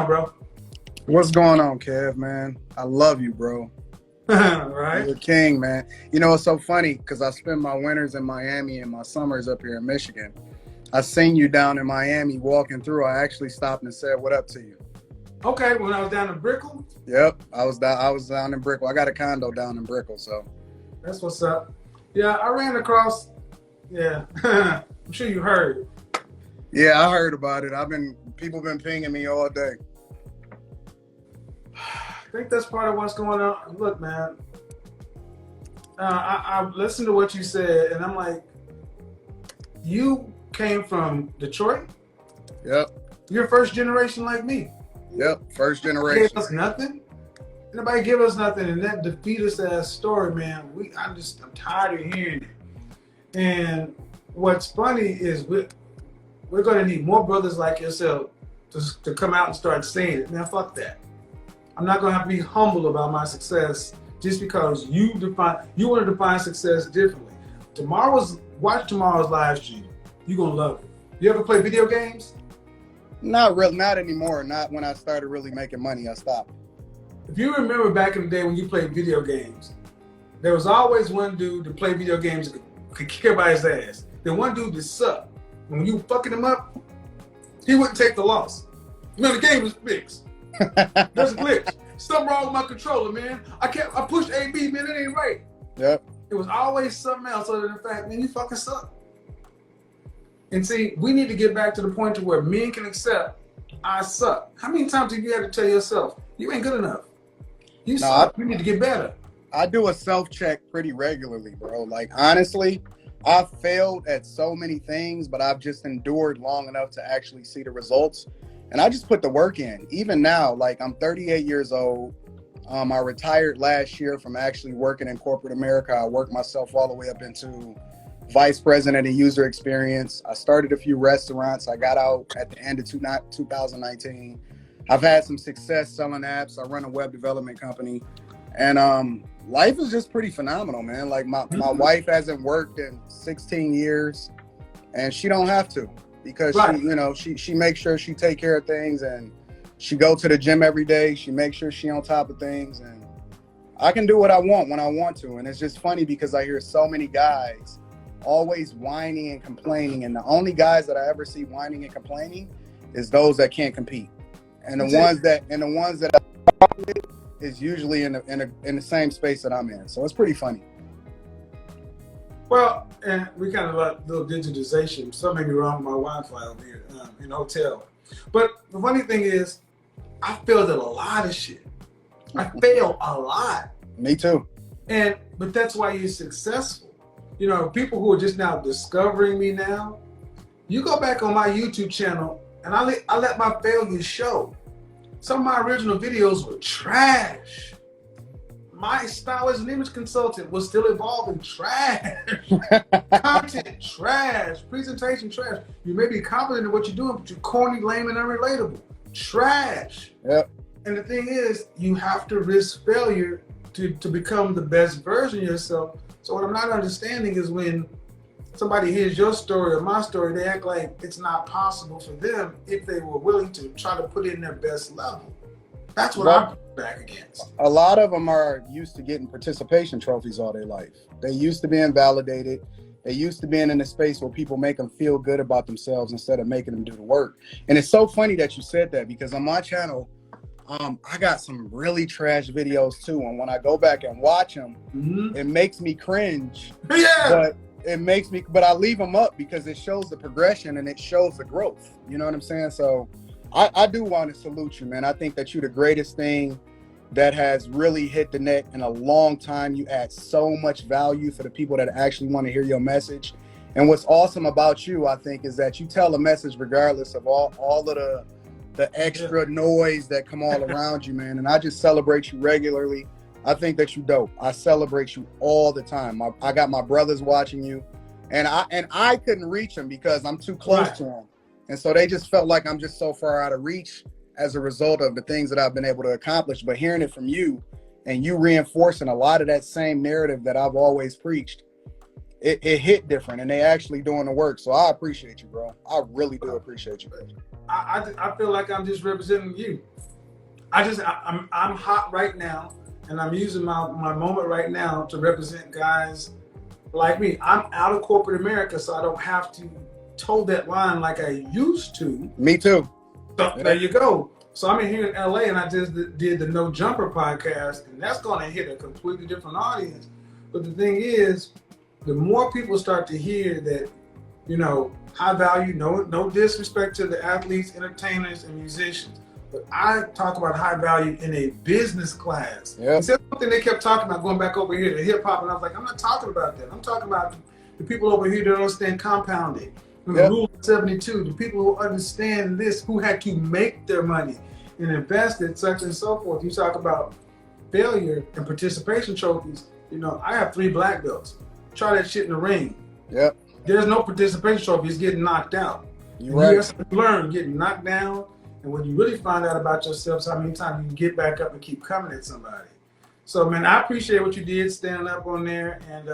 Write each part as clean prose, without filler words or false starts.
bro? What's going on, Kev, man? I love you, bro. Right? You're the king, man. You know, it's so funny because I spend my winters in Miami and my summers up here in Michigan. I seen you down in Miami walking through. I actually stopped and said, "What up to you?" Okay, when I was down in Brickell? Yep, I was down in Brickell. I got a condo down in Brickell, so. That's what's up. Yeah, I ran across, yeah, I'm sure you heard. Yeah, I heard about it. People been pinging me all day. I think that's part of what's going on. Look, man, I listened to what you said, and I'm like, you came from Detroit? Yep. You're first generation like me. Yep, first Nobody generation. gave us nothing. Nobody give us nothing, and that defeat us ass story, man. I'm tired of hearing it. And what's funny is we're going to need more brothers like yourself to come out and start saying it. Man, fuck that. I'm not going to have to be humble about my success just because you want to define success differently. Watch tomorrow's live stream. You're going to love it. You ever play video games? Not anymore. Not when I started really making money. I stopped. If you remember back in the day when you played video games, there was always one dude that played video games that could kick everybody's ass. Then one dude that sucked. When you fucking him up, he wouldn't take the loss. Man, the game was fixed. There's a glitch. Something wrong with my controller, man. I pushed AB, man, it ain't right. Yep. It was always something else other than the fact, man, you fucking suck. And see, we need to get back to the point to where men can accept, I suck. How many times have you had to tell yourself, you ain't good enough? You suck. You need to get better. I do a self-check pretty regularly, bro. Like, honestly, I've failed at so many things, but I've just endured long enough to actually see the results. And I just put the work in. Even now, like, I'm 38 years old. I retired last year from actually working in corporate America. I worked myself all the way up into vice president of user experience. I started a few restaurants. I got out at the end of 2019. I've had some success selling apps. I run a web development company. And life is just pretty phenomenal, man. Like my wife hasn't worked in 16 years and she don't have to because she makes sure she take care of things and she go to the gym every day. She makes sure she on top of things and I can do what I want when I want to. And it's just funny because I hear so many guys always whining and complaining. And the only guys that I ever see whining and complaining is those that can't compete. And the ones that I with is usually in the same space that I'm in. So it's pretty funny. Well, and we kind of like a little digitization. Something may be wrong with my Wi-Fi over here in the hotel. But the funny thing is, I failed at a lot of shit. I failed a lot. Me too. But that's why you're successful. You know, people who are just now discovering me now, you go back on my YouTube channel and I let my failures show. Some of my original videos were trash. My style as an image consultant was still evolving. Trash. Content trash. Presentation trash. You may be confident in what you're doing, but you're corny, lame, and unrelatable. Trash. Yep. And the thing is, you have to risk failure to become the best version of yourself. So what I'm not understanding is when somebody hears your story or my story, they act like it's not possible for them if they were willing to try to put in their best level. That's what I'm back against. A lot of them are used to getting participation trophies all their life. They used to being validated. They used to being in a space where people make them feel good about themselves instead of making them do the work. And it's so funny that you said that because on my channel, I got some really trash videos too. And when I go back and watch them, it makes me cringe. Yeah. But I leave them up because it shows the progression and it shows the growth. You know what I'm saying? So I do want to salute you, man. I think that you're the greatest thing that has really hit the net in a long time. You add so much value for the people that actually want to hear your message. And what's awesome about you, I think, is that you tell a message regardless of all of the extra noise that come all around you, man. And I just celebrate you regularly. I think that you dope. I celebrate you all the time. I got my brothers watching you, and I couldn't reach them because I'm too close to them, and so they just felt like I'm just so far out of reach as a result of the things that I've been able to accomplish. But hearing it from you, and you reinforcing a lot of that same narrative that I've always preached, it hit different, and they actually doing the work. So I appreciate you, bro. I really do appreciate you, bro. I feel like I'm just representing you. I'm hot right now, and I'm using my moment right now to represent guys like me. I'm out of corporate America, so I don't have to toe that line like I used to. Me too. So there you go. So I'm in here in LA, and I just did the No Jumper podcast, and that's going to hit a completely different audience. But the thing is, the more people start to hear that, you know, high value, no disrespect to the athletes, entertainers, and musicians, but I talk about high value in a business class. Yeah. It's something they kept talking about going back over here to hip hop, and I was like, I'm not talking about that. I'm talking about the people over here that understand compounding, the rule of 72, the people who understand this, who had to make their money and invest it, such and so forth. You talk about failure and participation trophies. You know, I have 3 black belts. Try that shit in the ring. Yep. There's no participation trophy. It's getting knocked out. You right. You have to learn getting knocked down. And when you really find out about yourself, how many times you can get back up and keep coming at somebody. So, man, I appreciate what you did standing up on there. And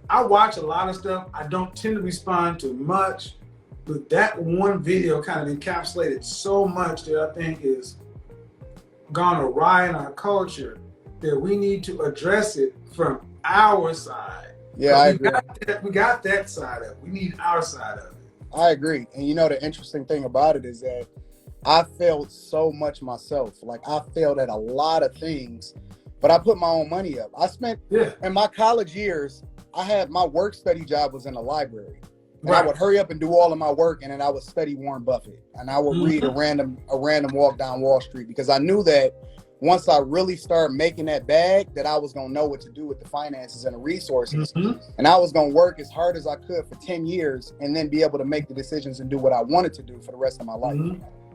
I watch a lot of stuff. I don't tend to respond to much. But that one video kind of encapsulated so much that I think is gone awry in our culture that we need to address it from our side. Yeah, I agree. We got that side of it. We need our side of it. I agree. And you know, the interesting thing about it is that I failed so much myself. Like, I failed at a lot of things, but I put my own money up. I spent, in my college years, I had my work study job was in a library. And I would hurry up and do all of my work, and then I would study Warren Buffett. And I would read a random walk down Wall Street, because I knew that once I really started making that bag, that I was going to know what to do with the finances and the resources. And I was going to work as hard as I could for 10 years and then be able to make the decisions and do what I wanted to do for the rest of my life,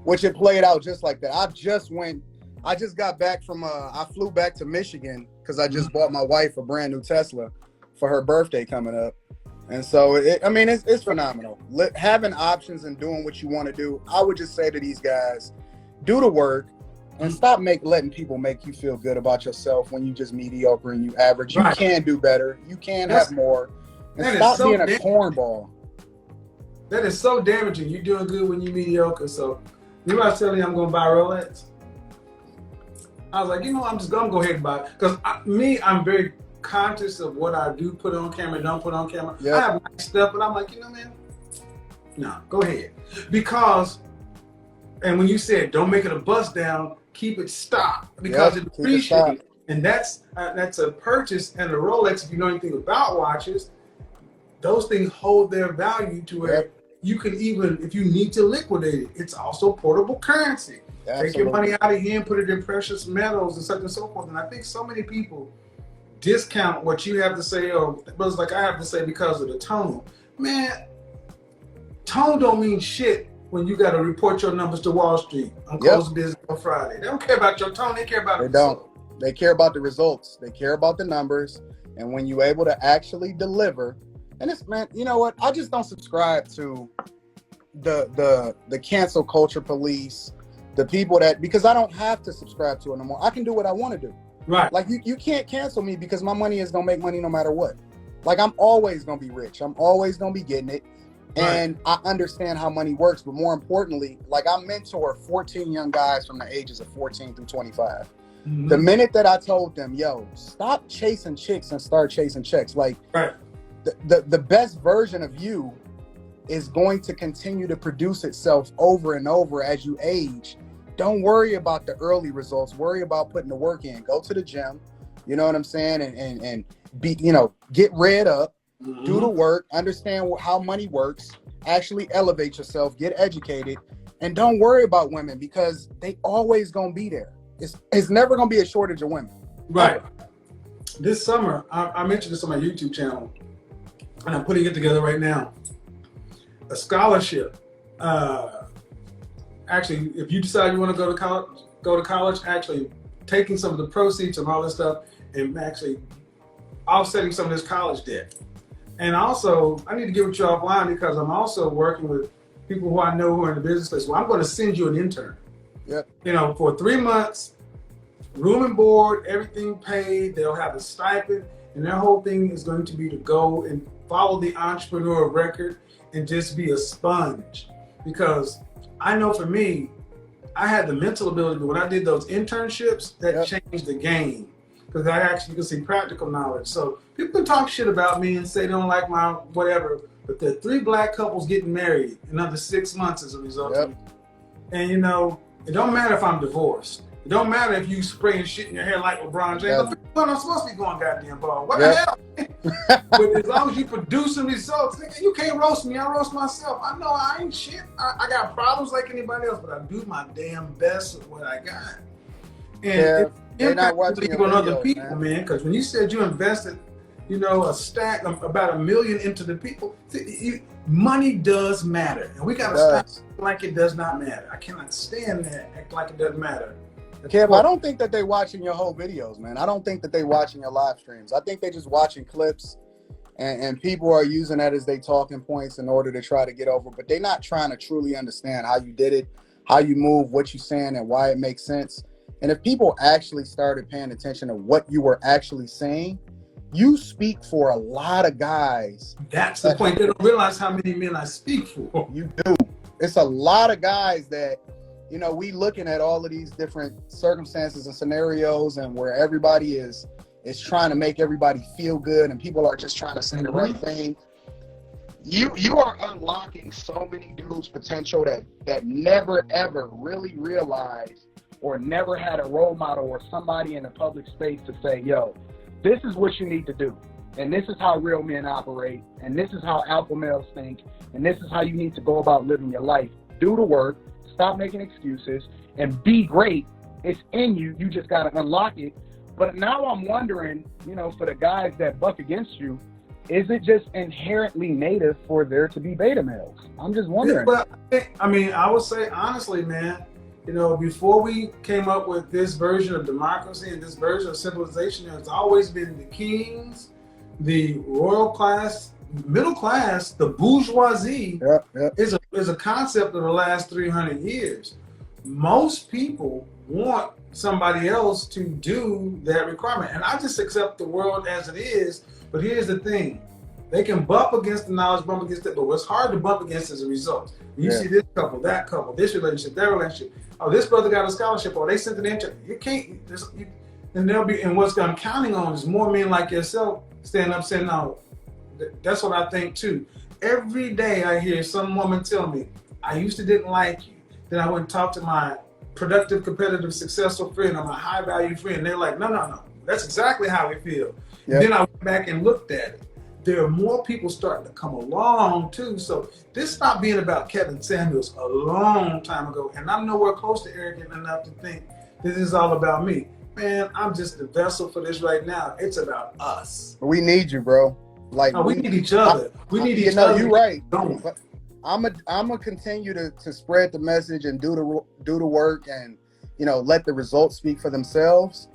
which it played out just like that. I just got back from, I flew back to Michigan because I just bought my wife a brand new Tesla for her birthday coming up. And so, it's phenomenal. Having options and doing what you want to do, I would just say to these guys, do the work. And stop letting people make you feel good about yourself when you just mediocre and you average. You can do better. You can have more. And stop being a cornball. That is so damaging. You're doing good when you're mediocre. So, you know, I was telling you I'm going to buy a Rolex. I was like, you know, I'm going to go ahead and buy it. Because I'm very conscious of what I do put on camera and don't put on camera. I have nice stuff, but I'm like, you know, man, no, go ahead. Because, and when you said don't make it a bust down, keep it stocked because it appreciates. And that's a purchase. And a Rolex, if you know anything about watches, those things hold their value to where you can even, if you need to liquidate it, it's also portable currency. Take your money out of here and put it in precious metals and such and so forth. And I think so many people discount what you have to say, or brothers like I have to say, because of the tone. Man, tone don't mean shit when you got to report your numbers to Wall Street on close business on Friday. They don't care about your tone. They care about the results. They care about the results. They care about the numbers. And when you're able to actually deliver, and it's, man, you know what? I just don't subscribe to the cancel culture police, the people that, because I don't have to subscribe to it no more. I can do what I want to do. Right. Like, you can't cancel me because my money is going to make money no matter what. Like, I'm always going to be rich. I'm always going to be getting it. And I understand how money works, but more importantly, like, I mentor 14 young guys from the ages of 14 through 25. The minute that I told them, yo, stop chasing chicks and start chasing checks. Like, the best version of you is going to continue to produce itself over and over as you age. Don't worry about the early results. Worry about putting the work in. Go to the gym. You know what I'm saying? And be, you know, get read up. Do the work, understand how money works, actually elevate yourself, get educated, and don't worry about women because they always gonna be there. It's never gonna be a shortage of women. Right. This summer, I mentioned this on my YouTube channel, and I'm putting it together right now. A scholarship. Actually, if you decide you want to go to college, actually taking some of the proceeds and all this stuff, and actually offsetting some of this college debt. And also, I need to get with you offline because I'm also working with people who I know who are in the business place. Well, I'm going to send you an intern. You know, for 3 months, room and board, everything paid. They'll have a stipend, and their whole thing is going to be to go and follow the entrepreneur record and just be a sponge. Because I know for me, I had the mental ability, but when I did those internships, that changed the game. Because I actually can see practical knowledge. So people can talk shit about me and say they don't like my whatever, but there are 3 black couples getting married in under 6 months as a result of it. And you know, it don't matter if I'm divorced. It don't matter if you spraying shit in your hair like LeBron James. I'm supposed to be going goddamn ball. What the hell? But as long as you producing results, nigga, you can't roast me. I roast myself. I know I ain't shit. I got problems like anybody else, but I do my damn best with what I got. And they're not watching on other people, man. Because when you said you invested, you know, a stack of about $1 million into the people, money does matter, and we gotta stop like it does not matter. I cannot stand that act like it doesn't matter. Kev, I don't think that they watching your whole videos, man. I don't think that they watching your live streams. I think they just watching clips, and people are using that as they talking points in order to try to get over. But they're not trying to truly understand how you did it, how you move, what you're saying, and why it makes sense. And if people actually started paying attention to what you were actually saying, you speak for a lot of guys. That's the point. They don't realize how many men I speak for. You do. It's a lot of guys that, you know, we looking at all of these different circumstances and scenarios, and where everybody is trying to make everybody feel good, and people are just trying to say the right thing. You are unlocking so many dudes' potential that never ever really realized or never had a role model or somebody in the public space to say, yo, this is what you need to do. And this is how real men operate. And this is how alpha males think. And this is how you need to go about living your life. Do the work, stop making excuses, and be great. It's in you. You just got to unlock it. But now I'm wondering, you know, for the guys that buck against you, is it just inherently native for there to be beta males? I'm just wondering. Well, I mean, I would say honestly, man, you know, before we came up with this version of democracy and this version of civilization, there's always been the kings, the royal class, middle class, the bourgeoisie is a concept of the last 300 years. Most people want somebody else to do that requirement. And I just accept the world as it is. But here's the thing. They can bump against the knowledge, bump against it, but what's hard to bump against is the results. You see this couple, that couple, this relationship, that relationship. Oh, this brother got a scholarship, or they sent an intern. You can't, and they'll be, and what I'm counting on is more men like yourself stand up saying, no, that's what I think too. Every day I hear some woman tell me, I used to didn't like you. Then I went and talked to my productive, competitive, successful friend or my high value friend. They're like, no. That's exactly how we feel. Then I went back and looked at it. There are more people starting to come along too. So this stopped being about Kevin Samuels a long time ago. And I'm nowhere close to arrogant enough to think this is all about me. Man, I'm just the vessel for this right now. It's about us. We need you, bro. Like we need each other. We need each other. You're right. I'm gonna continue to spread the message and do the work, and you know, let the results speak for themselves.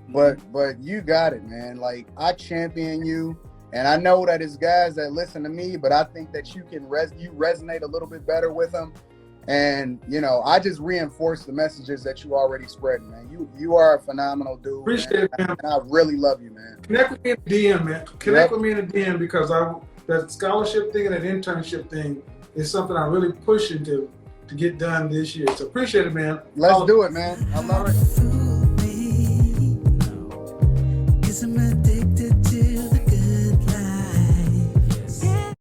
But you got it, man. Like, I champion you, and I know that it's guys that listen to me, but I think that you can resonate a little bit better with them. And you know, I just reinforce the messages that you already spreading, man. You are a phenomenal dude. Appreciate it, man. And I really love you, man. Connect with me in the DM, man. Connect with me in the DM, because that scholarship thing and that internship thing is something I'm really pushing to get done this year. So appreciate it, man. Let's do it, man. I love it.